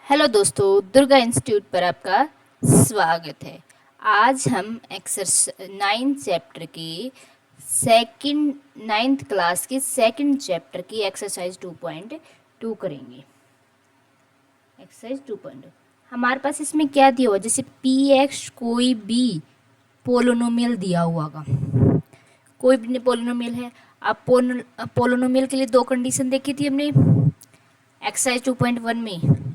Hello दोस्तों, Durga institute पर आपका स्वागत है। आज हम एक्सरसाइज 9th चैप्टर की सेकंड 9th क्लास की सेकंड चैप्टर की एक्सरसाइज 2.2 करेंगे। एक्सरसाइज 2.2 हमारे पास इसमें क्या दिया हुआ, जैसे पी एक्स कोई भी पोलिनोमियल दिया हुआ होगा, कोई भी पोलिनोमियल है। अब पोलिनोमियल के लिए दो कंडीशन देखी थी हमने एक्सरसाइज 2.1 में।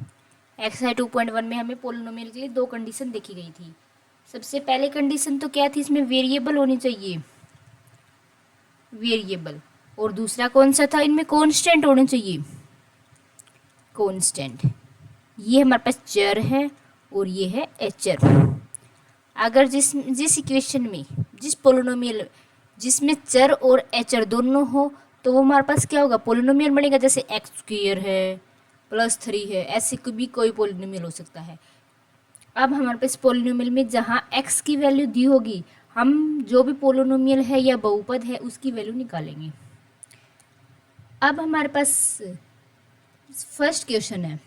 एक्सरसाइज 2.1 में हमें पोलिनोमियल के लिए दो कंडीशन देखी गई थी। सबसे पहले कंडीशन तो क्या थी, इसमें वेरिएबल होनी चाहिए, वेरिएबल। और दूसरा कौन सा था, इनमें कांस्टेंट होने चाहिए, कांस्टेंट। ये हमारे पास चर है और ये है एचर। अगर जिस इक्वेशन में, जिस पोलिनोमियल जिसमें चर और एचर दोनों हो, तो वो हमारे पास क्या होगा, पोलिनोमियल बनेगा। जैसे एक्स स्क्वायर है, +3 है, ऐसे भी कोई पोलिनोमियल हो सकता है। अब हमारे पास पोलिनोमियल में जहाँ x की वैल्यू दी होगी, हम जो भी पोलिनोमियल है या बहुपद है उसकी वैल्यू निकालेंगे। अब हमारे पास फर्स्ट क्वेश्चन है,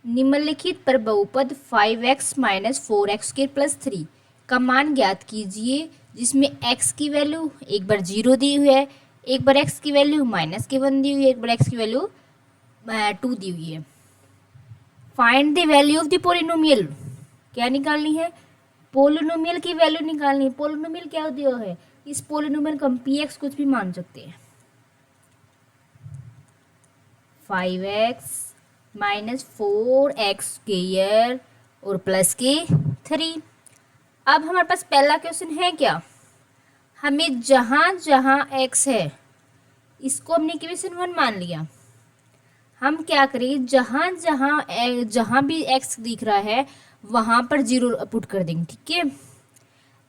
निम्नलिखित पर बहुपद 5x - 4x² + 3 का मान ज्ञात कीजिए, जिसमें x की वैल्यू एक बार 0 दी हुई है, एक बार x की वैल्यू -1 दी हुई है, एक बार x की वैल्यू 2 दी हुई है। Find the value of the polynomial, क्या निकालनी है, पोलिनोमियल की वैल्यू निकालनी है। पोलिनोमियल क्या दिया है, इस पोलिनोमियल को हम पी एक्स कुछ भी मान सकते हैं। 5x - 4x² और +3। अब हमारे पास पहला क्वेश्चन है क्या, हमें जहाँ जहाँ x है इसको हमने इक्वेशन 1 मान लिया। हम क्या करें, जहाँ जहाँ जहाँ भी x दिख रहा है वहाँ पर 0 पुट कर देंगे, ठीक है।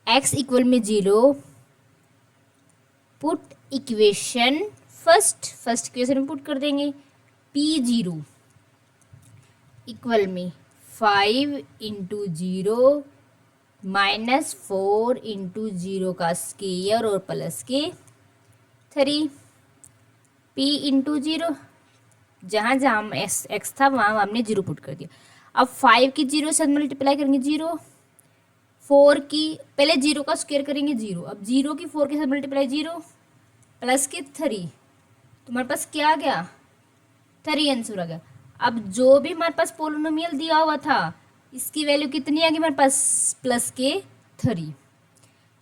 x = 0, put equation first equation में पुट कर देंगे। p0 = 5 × 0 - 4 × 0 का स्क्वायर और +3। p × 0, जहाँ जहाँ x था वहाँ हमने 0 पुट कर दिया। अब 5 की 0 से मल्टीप्लाई करेंगे 0, 4 की पहले 0 का स्क्वायर करेंगे 0, अब 0 की 4 के साथ मल्टीप्लाई 0 +3, तुम्हारे पास क्या आ गया, 3 आंसर आ गया। अब जो भी हमारे पास पोलिनोमियल दिया हुआ था इसकी वैल्यू कितनी आ गई हमारे पास, +3।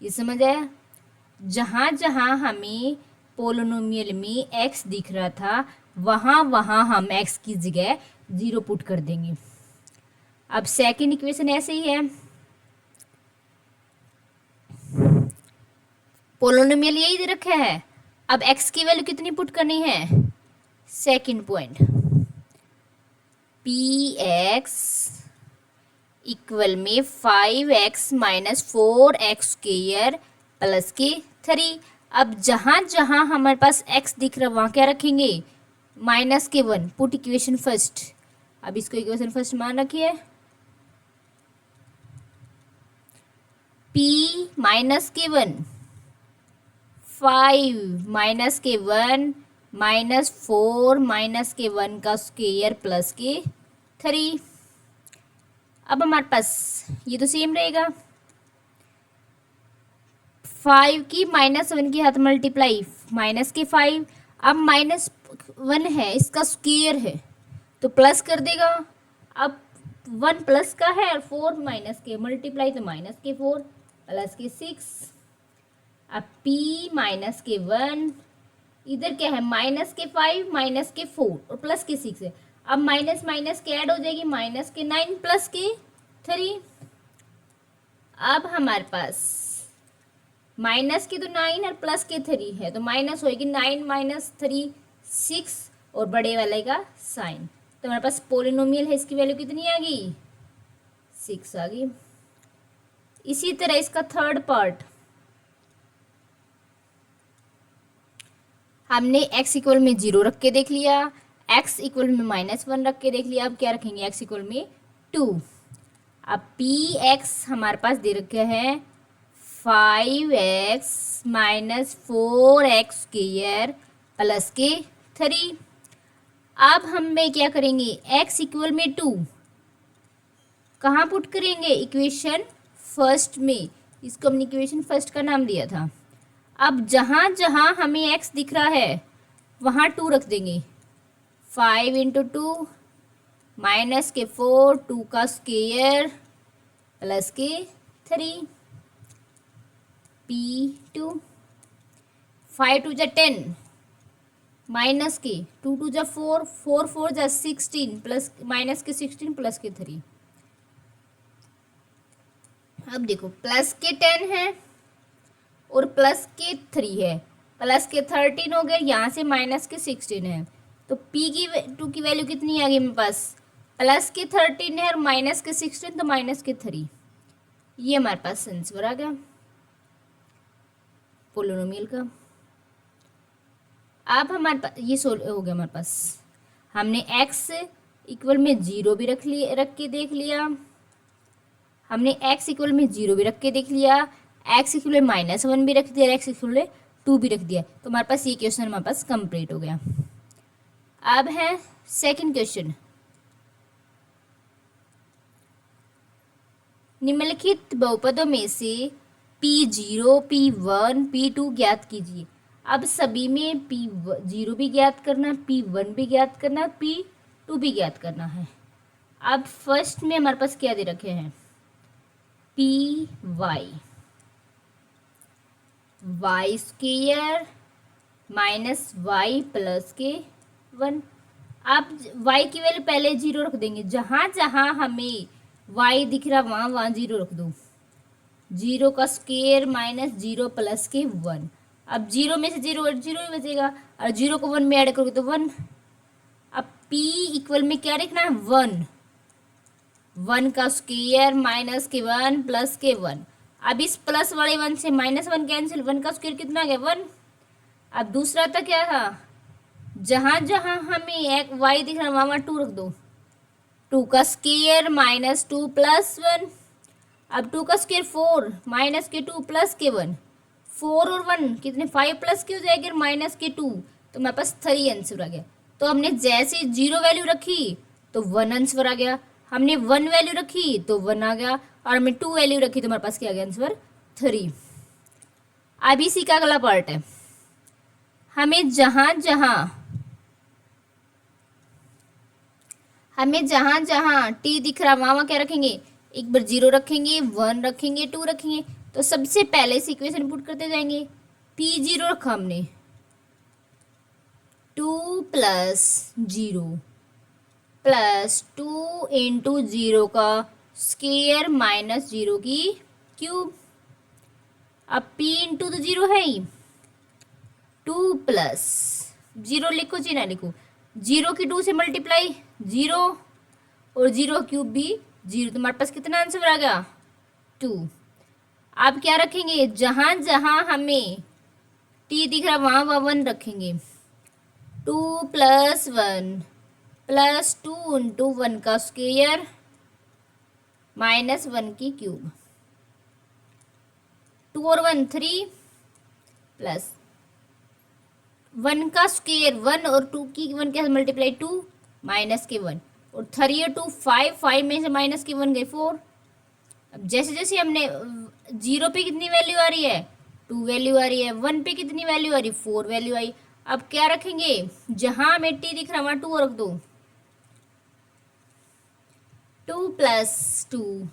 ये समझ आया, जहाँ जहाँ हमें पोलिनोमियल में x दिख रहा था वहाँ वहाँ हम x की जगह 0 पुट कर देंगे। अब सेकंड इक्वेशन ऐसे ही है, पोलिनोमियल यही दे रखा है। अब x की वैल्यू कितनी पुट करनी है, second point, px = 5x - 4x² +3। अब जहाँ जहाँ हमारे पास x दिख रहा है वहाँ क्या रखेंगे, -1, पुट इक्वेशन फर्स्ट। अब इसको इक्वेशन फर्स्ट मान रखिए, p -1 5 -1 -4 -1 का स्क्वायर +3। अब हमारे पास ये तो सेम रहेगा, 5 की -1 के हाथ मल्टीप्लाई -5, अब -1 है इसका स्क्वायर है तो प्लस कर देगा। अब 1 प्लस का है और 4 माइनस के मल्टीप्लाई तो -4 +6। अब p -1 इधर क्या है, -5 -4 और +6 है। अब माइनस माइनस के ऐड हो जाएगी, -9 +3। अब हमारे पास माइनस की तो 9 और +3 है तो माइनस होएगी, 9 - 3 6 और बड़े वाले का साइन। तो हमारे पास पोलिनोमियल है, इसकी वैल्यू कितनी आ गई, 6 आ गई। इसी तरह इसका थर्ड पार्ट, हमने x = 0 रख के देख लिया, x = -1 रख के देख लिया। अब क्या रखेंगे, x = 2। अब px हमारे पास दे रखे हैं 5x - 4x² +3। अब हमें क्या करेंगे, x इक्वल में 2 कहाँ पुट करेंगे, इक्वेशन फर्स्ट में। इसको हमने इक्वेशन फर्स्ट का नाम दिया था। अब जहाँ जहाँ हमें x दिख रहा है वहाँ 2 रख देंगे। 5 इंटू 2 माइनस के 4, 2 का स्क्वायर प्लस के 3 P2, 5 2 जा 10 माइनस के 2 2 जा 4, 4 4 जा 16 प्लस माइनस के 16 प्लस के 3। अब देखो प्लस के 10 है और प्लस के 3 है, प्लस के 13 हो गए, यहाँ से माइनस के 16 है, तो P2 की वैल्यू कितनी आ गई मेरे पास, प्लस के 13 है और माइनस के 16 तो माइनस के 3। ये हमारे पास आंसर आ गया पोलिनोमियल का। अब हमारे पास ये हो गया हमारे पास, हमने x इक्वल में 0 भी रख के देख लिया, हमने x इक्वल में 0 भी रख के देख लिया, x इक्वल में -1 भी रख दिया, x इक्वल में 2 भी रख दिया, तो हमारे पास ये क्वेश्चन हमारे पास कंप्लीट हो गया। अब है सेकंड क्वेश्चन, निम्नलिखित बहुपदों में से P0, P1, P2 ज्ञात कीजिए। अब सभी में P0 भी ज्ञात करना, P1 भी ज्ञात करना, P2 भी ज्ञात करना है। अब फर्स्ट में हमारे पास क्या दे रखे हैं, Py, y square minus y plus के 1। अब y की वैल्यू पहले 0 रख देंगे, जहाँ जहाँ हमें y दिख रहा वहाँ वहाँ 0 रख दो। 0 का स्क्वायर माइनस 0 प्लस के 1। अब 0 में से 0 ही बचेगा और 0 को 1 में ऐड करोगे तो 1। अब p इक्वल में क्या लिखना है, 1 का स्क्वायर माइनस के 1 प्लस के 1। अब इस प्लस वाले 1 से -1 कैंसिल, 1 का स्क्वायर कितना आ गया, 1। अब दूसरा था क्या था, जहाँ जहाँ हमें एक y दिख रहा है वहाँ 2 रख दो। 2 का स्क्वायर माइनस 2 प्लस 1। अब 2 का स्क्वायर 4 माइनस के 2 प्लस के 1, 4 और 1 कितने, 5 प्लस के हो जाएगा माइनस के 2, तो मेरे पास 3 आंसर आ गया। तो हमने जैसे 0 वैल्यू रखी तो 1 आंसर आ गया, हमने 1 वैल्यू रखी तो 1 आ गया, और हमने 2 वैल्यू रखी तो हमारे पास क्या आ गया आंसर, 3। अब इसी का अगला पार्ट है, हमें जहाँ जहाँ t दिख रहा वहाँ वहाँ क्या रखेंगे, एक बार 0 रखेंगे, 1 रखेंगे, 2 रखेंगे। तो सबसे पहले इस इक्वेशन पुट करते जाएंगे। P0 रखा हमने 2 + 0 प्लस 2 इंटू 0 का स्क्वायर माइनस 0 की क्यूब। अब P इंटू तो 0 है ही, 2 प्लस 0 लिखो जी ना लिखो, 0 की 2 से मल्टीप्लाई 0 और 0 क्यूब भी 0, तो हमारे पास कितना आंसर आ गया, 2। आप क्या रखेंगे, जहाँ जहाँ हमें t दिख रहा वहाँ वहाँ 1 रखेंगे। 2 + 1 प्लस 2 इंटू 1 का स्क्वायर माइनस 1 की क्यूब, 2 और 1 3 प्लस 1 का स्क्वायर 1 और 2 की 1 के साथ मल्टीप्लाई 2 माइनस के 1 और 3 और 2 5, 5 में से माइनस के 1 गए 4। अब जैसे जैसे हमने 0 पे कितनी वैल्यू आ रही है, 2 वैल्यू आ रही है, 1 पे कितनी वैल्यू आ रही है, 4 वैल्यू आई। अब क्या रखेंगे, जहाँ हमें t दिख रहा वहाँ 2 रख दो, 2 + 2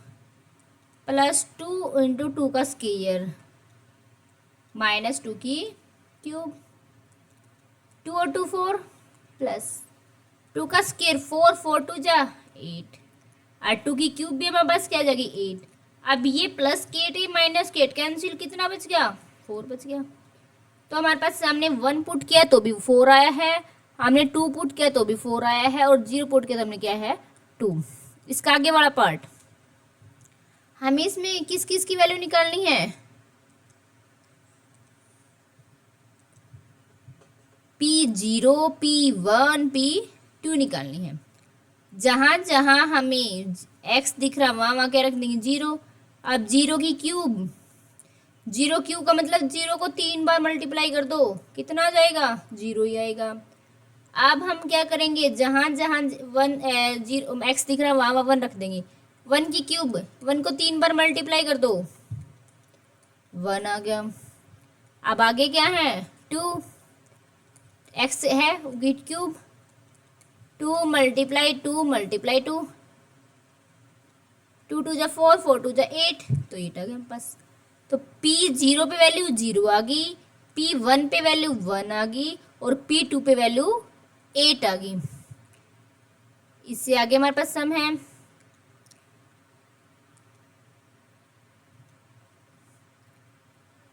प्लस 2 इंटू 2 का स्क्वायर माइनस 2 की क्यूब, 2 और 2 4 प्लस 2 का स्क्वायर 4, 4 2 जा 8 और 2 की क्यूब भी हमारे पास क्या जाएगी 8। अब ये प्लस के 8 माइनस के 8 कैंसिल, कितना बच गया, 4 बच गया। तो हमारे पास हमने 1 पुट किया तो भी 4 आया है, हमने 2 पुट किया तो भी 4 आया है, और 0 पुट किया तो हमने क्या है 2। इसका आगे वाला पार्ट, हमें इसमें किस किस की वैल्यू निकालनी है, P0, P1, P2 निकालनी है। जहाँ जहाँ हमें x दिख रहा वहाँ वहाँ क्या रख देंगे 0। अब 0 की क्यूब, 0 क्यूब का मतलब 0 को 3 बार मल्टीप्लाई कर दो, कितना आ जाएगा 0 ही आएगा। अब हम क्या करेंगे, जहाँ जहाँ वन जीरो एक्स दिख रहा है वहाँ वहाँ वन रख देंगे। वन की क्यूब, वन को 3 बार मल्टीप्लाई कर दो, वन आ गया। अब आगे क्या है, 2 एक्स है विथ क्यूब, 2 मल्टीप्लाई 2 मल्टीप्लाई 2, 2 2 जा 4, 4 2 जा 8, तो 8 आ गया हम पास। तो P0 पे वैल्यू 0 आ गई, P1 पे वैल्यू 1 आ गई और P2 पे वैल्यू 8 आ गई। इससे आगे हमारे पास सम है,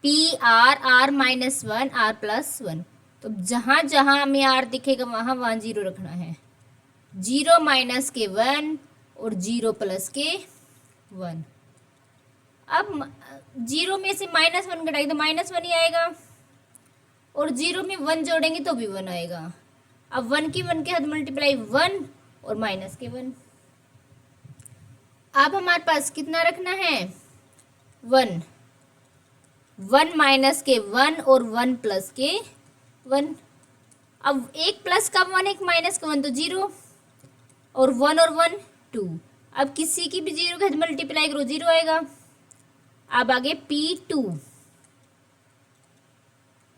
PR -1 R+1। तो जहाँ जहाँ हमें R दिखेगा वहाँ वहाँ 0 रखना है। 0 माइनस के 1 और 0 प्लस के 1। अब 0 में से -1 घटाएंगे तो -1 ही आएगा, और 0 में 1 जोड़ेंगे तो भी 1 आएगा। अब 1 की 1 के साथ मल्टीप्लाई 1 और माइनस के 1। अब हमारे पास कितना रखना है, 1, 1 माइनस के 1 और 1 प्लस के 1। अब एक प्लस का 1 एक माइनस का 1 तो 0, और 1 और 1 2। अब किसी की भी 0 के साथ मल्टीप्लाई करो 0 आएगा। अब आगे P2,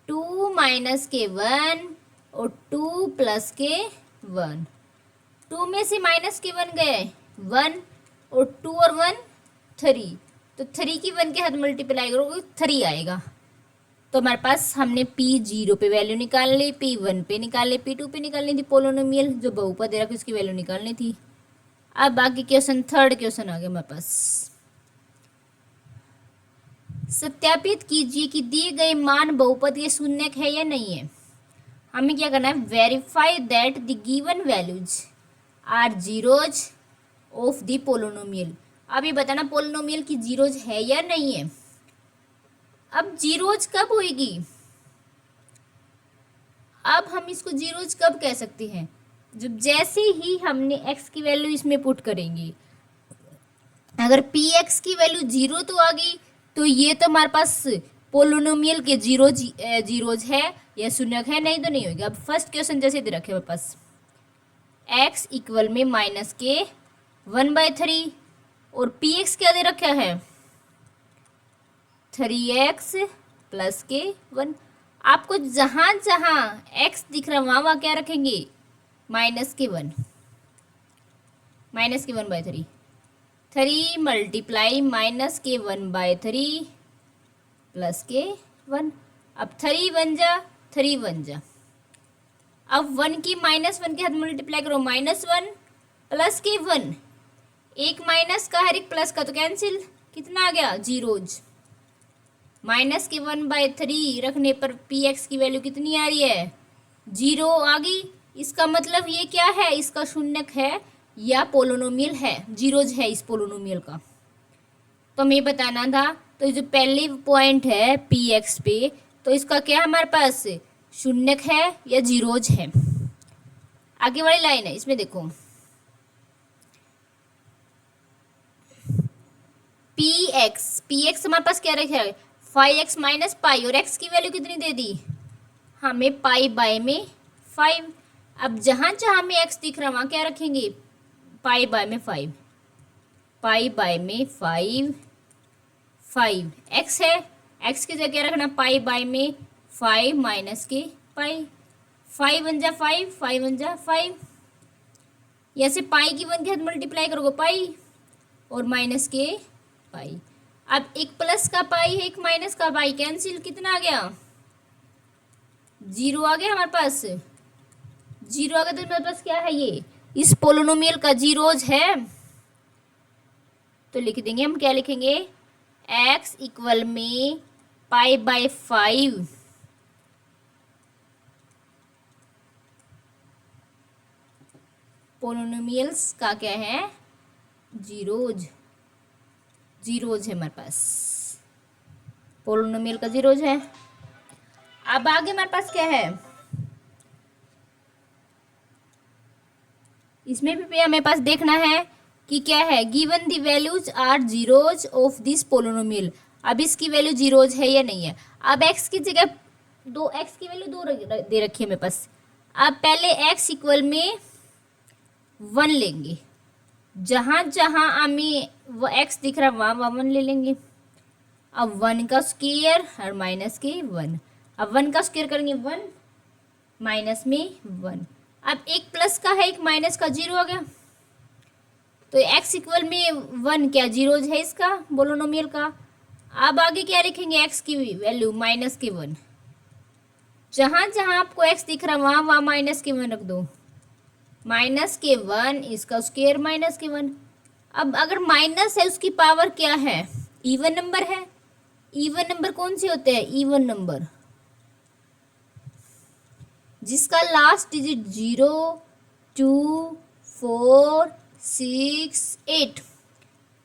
2 माइनस के 1 और 2 प्लस के 1। 2 में से माइनस के 1 गए 1, और 2 और 1 3, तो 3 की 1 के साथ मल्टीप्लाई करोगे 3 आएगा। तो हमारे पास हमने P0 पे वैल्यू निकाल ली, P1 पे निकाल ली, P2 पे निकालनी थी पोलिनोमियल, जो बहुपद दे रखा उसकी वैल्यू निकालनी थी। अब बाकी क्वेश्चन, थर्ड क्वेश्चन आ गया हमारे पास। सत्यापित कीजिए कि दिए गए मान बहुपद के शून्यक है या नहीं है। हमें क्या करना है, verify that the given values are zeros of the polynomial. अब ये बताना पोलिनोमियल की जीरोज है या नहीं है। अब जीरोज कब होएगी, अब हम इसको जीरोज कब कह सकते हैं, जब जैसे ही हमने x की वैल्यू इसमें पुट करेंगे। अगर px की वैल्यू 0 तो आ गई, तो ये तो हमारे पास पोलिनोमियल के जीरोज है या शून्यक है, नहीं तो नहीं होगी। अब फर्स्ट क्वेश्चन जैसे दे रखे हमारे पास, x इक्वल में माइनस के 1/3 और px क्या दे रखा है 3x प्लस के 1। आपको जहाँ जहाँ x दिख रहा है वहाँ वहाँ क्या रखेंगे, माइनस के 1, माइनस के 1/3, 3 मल्टीप्लाई माइनस के 1/3 प्लस के 1। अब 3 बन जा 3 बन जा। अब 1 की -1 के साथ मल्टीप्लाई करो -1 प्लस के 1, एक माइनस का हर एक प्लस का तो कैंसिल, कितना आ गया जीरोज। माइनस के 1/3 रखने पर px की वैल्यू कितनी आ रही है 0 आ गई। इसका मतलब ये क्या है, इसका शून्यक है या पोलिनोमियल है, जीरोज है इस पोलिनोमियल का। तो हमें बताना था, तो जो पहले पॉइंट है px पे, तो इसका क्या हमारे पास शून्यक है या जीरोज है। आगे वाली लाइन है इसमें देखो, px हमारे पास क्या रखा है 5x माइनस पाई, और x की वैल्यू कितनी दे दी हमें पाई बाय में 5। अब जहाँ जहाँ हमें x दिख रहा है वहाँ क्या रखेंगे पाई बाय में 5, पाई बाय में 5 x है, x की जगह क्या रखना पाई बाय में 5 माइनस के पाई, 5 बन जा 5, 5 बन जा 5। ऐसे पाई की 1 के साथ मल्टीप्लाई करोगे पाई और माइनस के पाई। अब एक प्लस का पाई है एक माइनस का पाई, कैंसिल, कितना आ गया 0 आ गया हमारे पास। 0 आ गया तो हमारे पास क्या है, ये इस पोलिनोमियल का जीरोज है। तो लिख देंगे हम, क्या लिखेंगे x इक्वल में पाई बाय 5 पोलिनोमियल्स का क्या है जीरोज, जीरोज है हमारे पास, पोलिनोमियल का जीरोज है। अब आगे हमारे पास क्या है, इसमें भी हमें पास देखना है कि क्या है, given the values are zeros of this polynomial. अब इसकी वैल्यू जीरोज है या नहीं है। अब x की जगह 2x की वैल्यू 2 दे रखी है मेरे पास। अब पहले x इक्वल में 1 लेंगे, जहाँ जहाँ हमें वो x दिख रहा है वहाँ 1 ले लेंगे। अब 1 का स्क्वायर और माइनस के 1, अब 1 का स्क्वायर करेंगे 1 माइनस में 1। अब एक प्लस का है एक माइनस का, 0 आ गया। तो x इक्वल में 1 क्या जीरोज है इसका पोलिनोमियल का। अब आगे क्या लिखेंगे, x की वैल्यू माइनस के 1, जहाँ जहाँ आपको x दिख रहा है वहाँ वहाँ माइनस के 1 रख दो, माइनस के 1 इसका स्क्वायर माइनस के 1। अब अगर माइनस है उसकी पावर क्या है, इवन नंबर है। इवन नंबर कौन से होते हैं, इवन नंबर जिसका लास्ट डिजिट 0, 2, 4, 6, 8।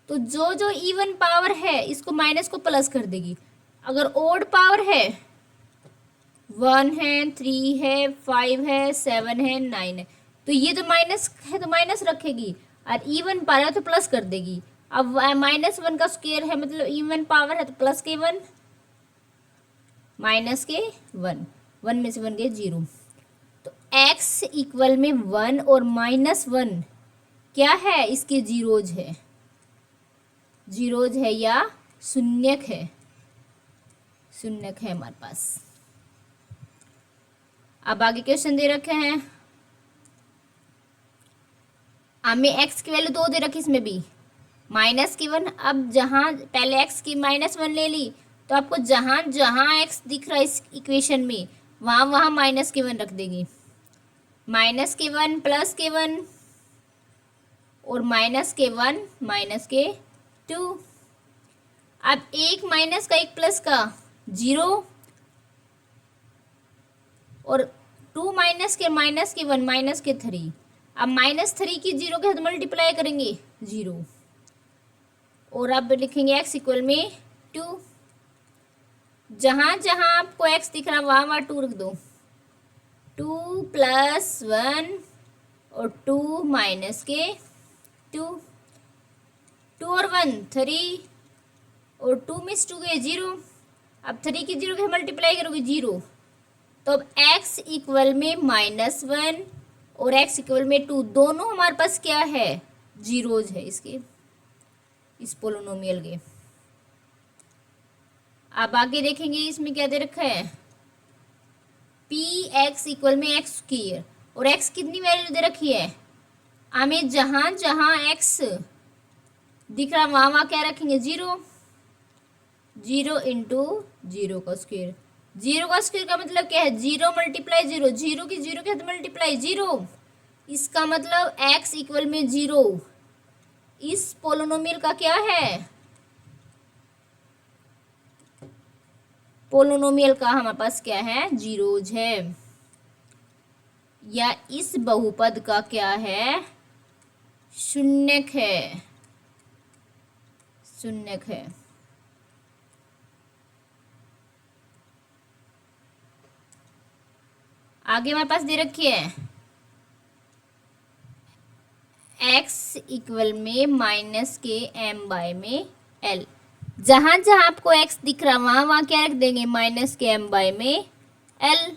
तो जो जो इवन पावर है इसको माइनस को प्लस कर देगी। अगर ओड पावर है 1 है, 3 है, 5 है, 7 है, 9 है, तो ये तो माइनस है तो माइनस रखेगी, और इवन पावर है तो प्लस कर देगी। अब -1 का स्क्वायर है मतलब इवन पावर है तो प्लस के 1 माइनस के 1, 1 में से 1 गए 0। तो x इक्वल में 1 और -1 क्या है, इसके जीरोज है, जीरोज है या शून्यक है, शून्यक है हमारे पास। अब आगे क्वेश्चन दे रखे हैं, हमें x की वैल्यू 2 दे रखी, इसमें भी -1। अब जहाँ पहले x की -1 ले ली तो आपको जहाँ जहाँ x दिख रहा है इस इक्वेशन में वहाँ वहाँ -1 रख देगी। -1 प्लस के 1 और -1 -2। अब एक माइनस का एक प्लस का 0 और 2 माइनस के -1 -3। अब -3 की 0 के साथ मल्टीप्लाई करेंगे 0, और अब लिखेंगे x इक्वल में 2। जहाँ जहाँ आपको x दिख रहा है वहाँ वहाँ 2 रख दो, 2 + 1 और 2 माइनस के 2, 2 और 1 3 और 2 में 2 गए 0। अब 3 की 0 के मल्टीप्लाई करोगे 0, तो अब x इक्वल में -1 और x इक्वल में 2 दोनों हमारे पास क्या है, जीरोज है इसके, इस पोलिनोमियल के। अब आगे देखेंगे इसमें क्या दे रखा है, px इक्वल में x स्क्वायर, और x कितनी वैल्यू दे रखी है, हमें जहाँ जहाँ x दिख रहा वहाँ वहाँ क्या रखेंगे 0, 0 इंटू 0 का स्क्वायर। 0 का स्क्वायर का मतलब क्या है, 0 मल्टीप्लाई 0, 0 की 0 के साथ मल्टीप्लाई 0, इसका मतलब x इक्वल में 0 इस पोलिनोमियल का क्या है, पोलिनोमियल का हमारे पास क्या है, जीरोज है, या इस बहुपद का क्या है, शून्यक है, शून्यक है। आगे हमारे पास दे रखी है x इक्वल में -m/में l। जहाँ जहाँ आपको x दिख रहा वहाँ वहाँ क्या रख देंगे, -m/में l,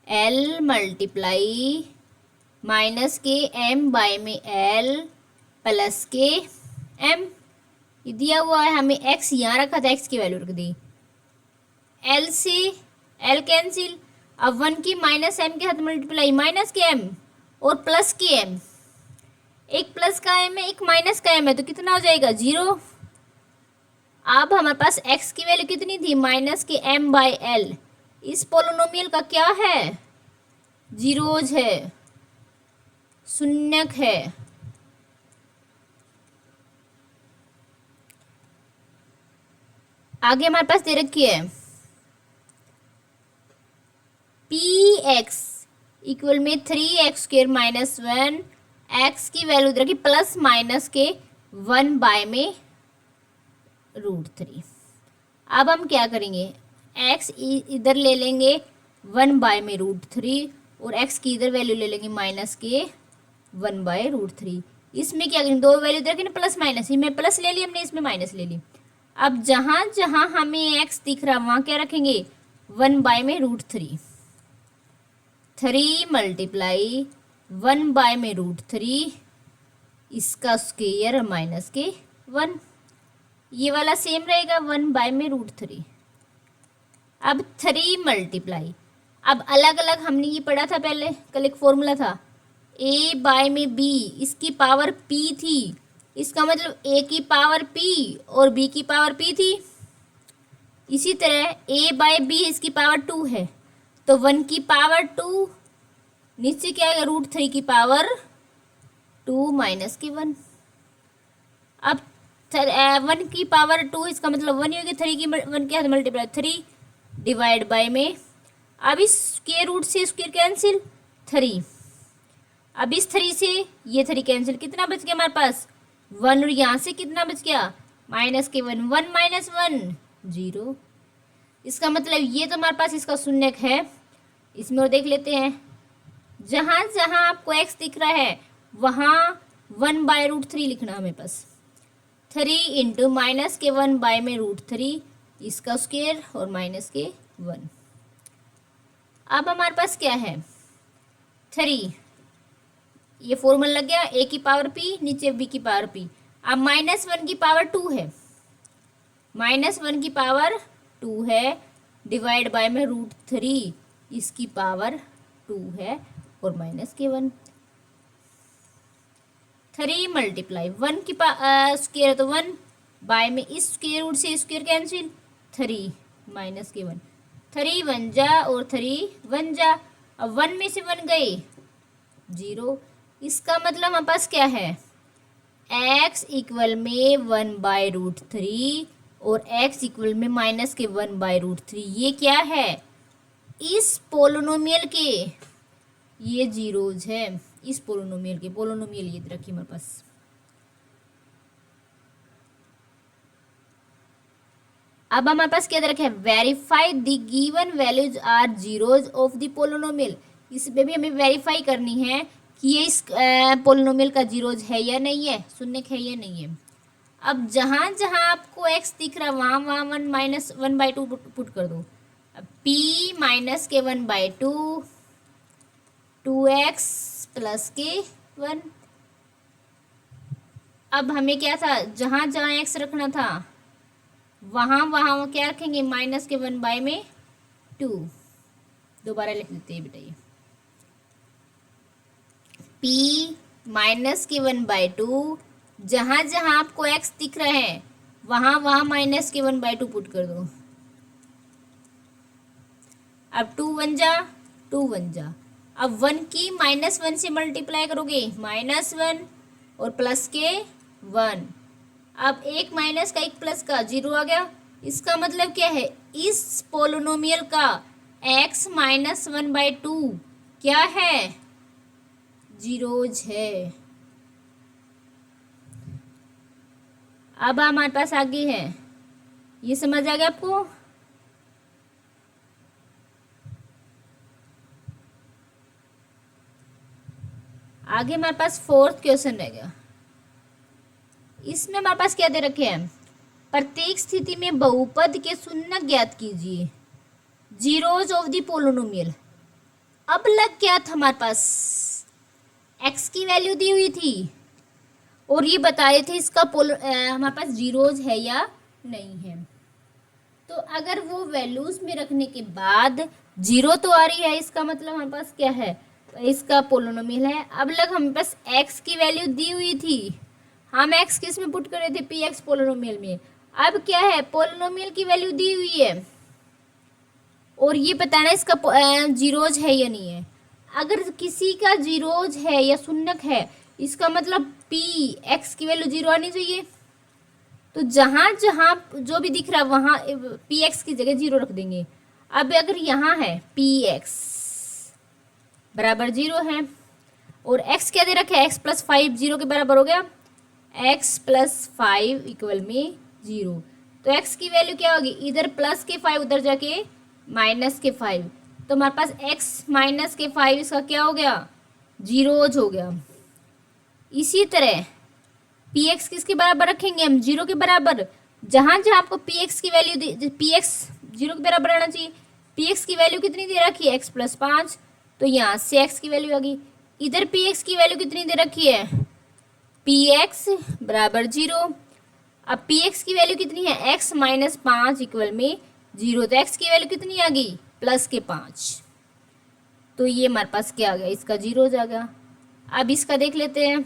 l मल्टीप्लाई -m/में l प्लस के m। ये दिया हुआ है हमें, x यहाँ रखा था x की वैल्यू रख दी, l से l कैंसिल। अब 1 की -m के साथ मल्टीप्लाई -m और प्लस के m, एक प्लस का m है एक माइनस का m है तो कितना हो जाएगा 0। अब हमारे पास x की वैल्यू कितनी थी, -m/l, इस पोलिनोमियल का क्या है, जीरोज है, शून्यक है। आगे हमारे पास दे रखी है px इक्वल में 3x² -1, x की वैल्यू दे रखी प्लस माइनस के 1/में √3। अब हम क्या करेंगे, x इधर ले लेंगे 1/में √3 और x की इधर वैल्यू ले लेंगे माइनस के 1/√3। इसमें क्या करेंगे, दो वैल्यू इधर प्लस माइनस, इसमें प्लस ले ली हमने, इसमें माइनस ले ली। अब जहाँ जहाँ हमें x दिख रहा वहाँ क्या रखेंगे, 1/में √3। 3 मल्टीप्लाई 1 में √3 इसका स्क्वायर माइनस के 1, ये वाला सेम रहेगा 1 में √3। अब 3 मल्टीप्लाई, अब अलग अलग हमने ये पढ़ा था पहले, कल एक फॉर्मूला था a में b, इसकी पावर p थी, इसका मतलब a की पावर p और b की पावर p थी। इसी तरह a/b इसकी पावर 2 है, तो 1 की पावर 2 नीचे क्या आएगा √3 की पावर 2 माइनस की 1। अब 1 की पावर 2 इसका मतलब 1 ही होगी, 3 की 1 के साथ मल्टीप्लाई 3 डिवाइड बाय में, अब इस स्क्वायर रूट से स्क्वायर कैंसिल 3, अब इस 3 से ये 3 कैंसिल, कितना बच गया हमारे पास 1, और यहाँ से कितना बच गया माइनस के 1, 1 माइनस 1 0। इसका मतलब ये तो हमारे पास इसका शून्यक है। इसमें और देख लेते हैं, जहाँ जहाँ आपको x दिख रहा है वहाँ 1/√3 लिखना हमें पास, 3 इंटू माइनस के 1 में √3 इसका स्क्वायर और माइनस के 1। अब हमारे पास क्या है 3, ये फॉर्मूला लग गया a की पावर p नीचे b की पावर p। अब -1 की पावर 2 है, -1 की पावर 2 है डिवाइड बाय में √3 इसकी पावर 2 है और माइनस के 1। 3 मल्टीप्लाई 1 की स्क्वायर तो 1 बाय में इस स्क्वायर रूट से स्क्वायर कैंसिल 3 माइनस के 1, 3 1 जा और 3 1 जा, अब 1 में से 1 गए 0। इसका मतलब हमारे पास क्या है x इक्वल में 1/√3 और x इक्वल में माइनस के 1/√3, ये क्या है इस पोलिनोमियल के, ये जीरोज है इस पोलिनोमियल के, पोलिनोमियल ये रखिए हमारे पास। अब हमारे पास क्या दे रखा है verify the given values are zeros of the polynomial, इसमें भी हमें वेरीफाई करनी है कि ये इस पोलिनोमियल का जीरोज है या नहीं है, शून्यक है या नहीं है। अब जहाँ जहाँ आपको x दिख रहा है वहाँ वहाँ 1 माइनस 1/2 पुट कर दो। अब p माइनस के 1/2 2x प्लस के 1। अब हमें क्या था जहाँ जहाँ x रखना था वहाँ वहाँ क्या रखेंगे माइनस के 1 में 2, दोबारा लिख लेते हैं बेटा, ये p माइनस के 1/2 जहाँ जहाँ आपको x दिख रहा है वहाँ वहाँ माइनस के 1/2 पुट कर दो। अब 2 1 जा 2 1 जा, अब 1 की -1 से मल्टीप्लाई करोगे -1 और प्लस के 1, अब एक माइनस का एक प्लस का 0 आ गया। इसका मतलब क्या है इस पोलिनोमियल का x माइनस 1/2 क्या है जीरोज है। अब हमारे पास आगे है, ये समझ आ गया आपको। आगे हमारे पास 4th क्वेश्चन रहेगा। इसमें हमारे पास क्या दे रखे हैं प्रत्येक स्थिति में बहुपद के शून्यक ज्ञात कीजिए, जीरोज ऑफ द पोलिनोमियल। अब लग क्या था हमारे पास x की वैल्यू दी हुई थी और ये बता रहे थे इसका हमारे पास जीरोज है या नहीं है। तो अगर वो वैल्यूज में रखने के बाद 0 तो आ रही है, इसका मतलब हमारे पास क्या है इसका पोलिनोमियल है। अब लग हमारे पास x की वैल्यू दी हुई थी, हम x किस में पुट कर रहे थे px पोलिनोमियल में। अब क्या है पोलिनोमियल की वैल्यू दी हुई है और ये बताना इसका जीरोज है या नहीं है। अगर किसी का जीरोज है या शून्यक है इसका मतलब p x की वैल्यू 0 आनी चाहिए। तो जहाँ जहाँ जो भी दिख रहा है वहाँ px की जगह 0 रख देंगे। अब अगर यहाँ है px बराबर 0 है और x क्या दे रखा है x + 5 0 के बराबर हो गया, x + 5 इक्वल में 0। तो x की वैल्यू क्या होगी इधर प्लस के 5 उधर जाके माइनस के 5, तो हमारे पास x माइनस के 5 इसका क्या हो गया जीरोज हो गया। इसी तरह px किसके बराबर रखेंगे हम 0 के बराबर। जहाँ जहाँ आपको px की वैल्यू px 0 के बराबर आना चाहिए। px की वैल्यू कितनी दे रखी है x + 5, तो यहाँ से x की वैल्यू आ गई। इधर px की वैल्यू कितनी दे रखी है, px बराबर 0। अब px की वैल्यू कितनी है, x माइनस 5 इक्वल में 0, तो x की वैल्यू कितनी आ गई, प्लस के 5। तो ये हमारे पास क्या आ गया, इसका 0 हो जाएगा। अब इसका देख लेते हैं,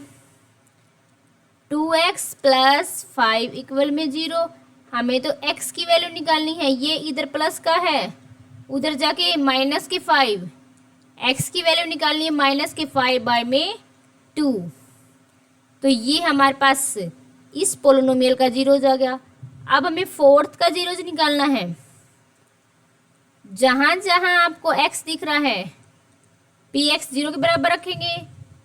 2x प्लस 5 इक्वल में 0। हमें तो x की वैल्यू निकालनी है, ये इधर प्लस का है, उधर जाके माइनस के 5। x की वैल्यू निकालनी है माइनस के 5 बाय में 2। तो ये हमारे पास इस पोलिनोमियल का 0 हो जाएगा। अब हमें फोर्थ का 0 निकालना है। जहाँ जहाँ आपको x दिख रहा है px 0 के बराबर रखेंगे।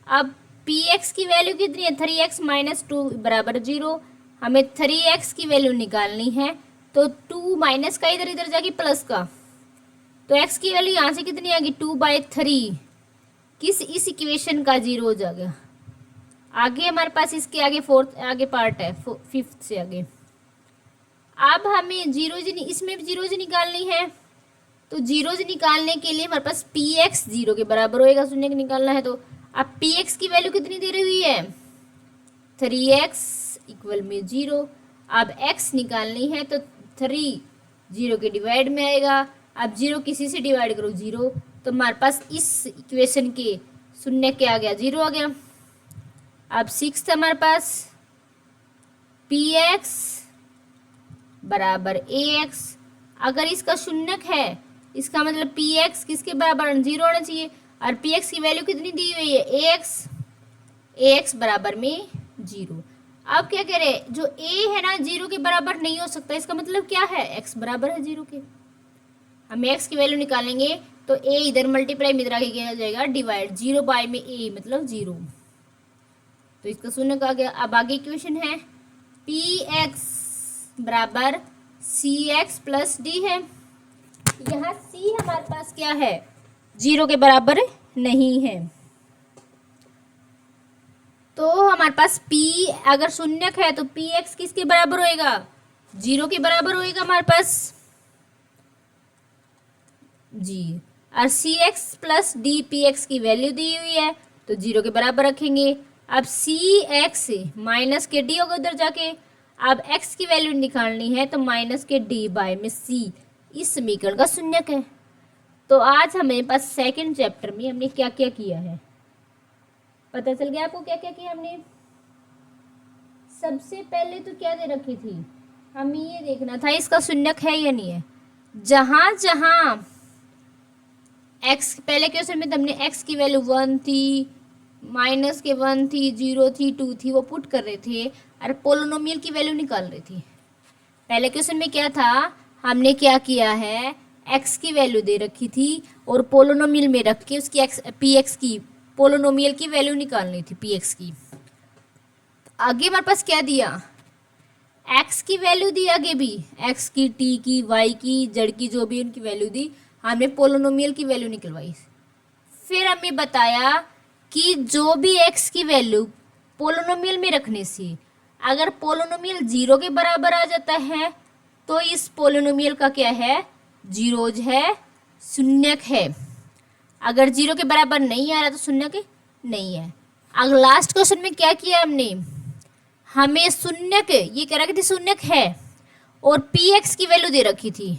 अब px की वैल्यू कितनी है, 3x माइनस 2 बराबर 0। हमें 3x की वैल्यू निकालनी है, तो 2 माइनस का इधर इधर जाके प्लस का, तो x की वैल्यू यहाँ से कितनी आ गई, 2/3। किस इस इक्वेशन का 0 हो जाएगा। आगे हमारे पास इसके आगे फोर्थ आगे पार्ट है, फिफ्थ से आगे। अब हमें इसमें भी 0 निकालनी है। तो 0 निकालने के लिए हमारे पास px 0 के बराबर होएगा, शून्य निकालना है। तो अब px की वैल्यू कितनी दे रही हुई है, 3x इक्वल में 0। अब x निकालनी है, तो 3 0 के डिवाइड में आएगा। अब 0 किसी से डिवाइड करो 0, तो हमारे पास इस इक्वेशन के शून्य क्या आ गया, 0 आ गया। अब 6 हमारे पास px बराबर ax। अगर इसका शून्यक है, इसका मतलब px किसके बराबर, 0 होना चाहिए। और px की वैल्यू कितनी दी हुई है, ax बराबर में 0। अब क्या कह रहे हैं, जो a है ना 0 के बराबर नहीं हो सकता, इसका मतलब क्या है, x बराबर है 0 के। हम x की वैल्यू निकालेंगे, तो a इधर मल्टीप्लाई में इधर आगे किया जाएगा डिवाइड, 0 बाय में a मतलब 0, तो इसका शून्य आ गया। अब आगे इक्वेशन है px बराबर cx प्लस d है। यहाँ c हमारे पास क्या है, 0 के बराबर नहीं है। तो हमारे पास p अगर शून्यक है, तो px किसके बराबर होएगा, 0 के बराबर होएगा हमारे पास जी। और cx प्लस d px की वैल्यू दी हुई है, तो 0 के बराबर रखेंगे। अब cx माइनस के d होगा उधर जाके। अब x की वैल्यू निकालनी है, तो माइनस के d बाय में c इस समीकरण का शून्यक है। तो आज हमें पास सेकंड चैप्टर में हमने क्या क्या किया है, पता चल गया आपको क्या क्या किया हमने। सबसे पहले तो क्या दे रखी थी, हमें ये देखना था इसका शून्यक है या नहीं है। जहां जहां x, पहले क्वेश्चन में हमने x की वैल्यू 1 थी, माइनस के 1 थी, 0 थी, 2 थी, वो पुट कर रहे थे और पोलिनोमियल की वैल्यू निकाल रहे थे। पहले क्वेश्चन में क्या था, हमने क्या किया है, x की वैल्यू दे रखी थी और पोलिनोमियल में रख के उसकी px की पोलिनोमियल की वैल्यू निकालनी थी px की। आगे हमारे पास क्या दिया, x की वैल्यू दी, आगे भी x की, t की, y की, z की, जो भी उनकी वैल्यू दी, हमने पोलिनोमियल की वैल्यू निकलवाई। फिर हमें बताया कि जो भी x की वैल्यू पोलिनोमियल में रखने से अगर पोलिनोमियल 0 के बराबर आ जाता है, तो इस पोलिनोमियल का क्या है, जीरोज है, शून्यक है। अगर 0 के बराबर नहीं आ रहा तो शून्यक नहीं है। अब लास्ट क्वेश्चन में क्या किया हमने, हमें शून्यक ये कह रखी थी शून्यक है और px की वैल्यू दे रखी थी।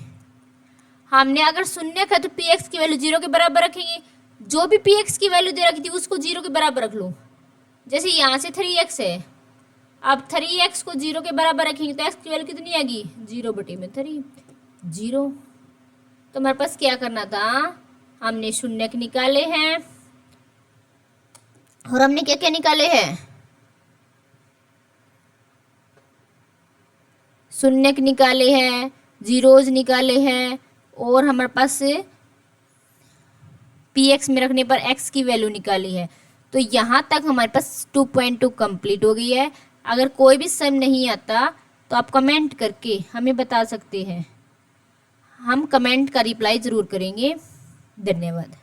हमने अगर शून्यक है तो px की वैल्यू 0 के बराबर रखेंगे, जो भी px की वैल्यू दे रखी थी उसको 0 के बराबर रख लो। जैसे यहाँ से 3x है, अब 3x को 0 के बराबर रखेंगे तो x की वैल्यू कितनी आएगी, 0/3 0। तो हमारे पास क्या करना था, हमने शून्यक निकाले हैं और हमने क्या क्या निकाले हैं, शून्यक निकाले हैं, जीरोज निकाले हैं और हमारे पास px में रखने पर x की वैल्यू निकाली है। तो यहाँ तक हमारे पास 2.2 कंप्लीट हो गई है। अगर कोई भी सम नहीं आता तो आप कमेंट करके हमें बता सकते हैं, हम कमेंट का रिप्लाई ज़रूर करेंगे। धन्यवाद।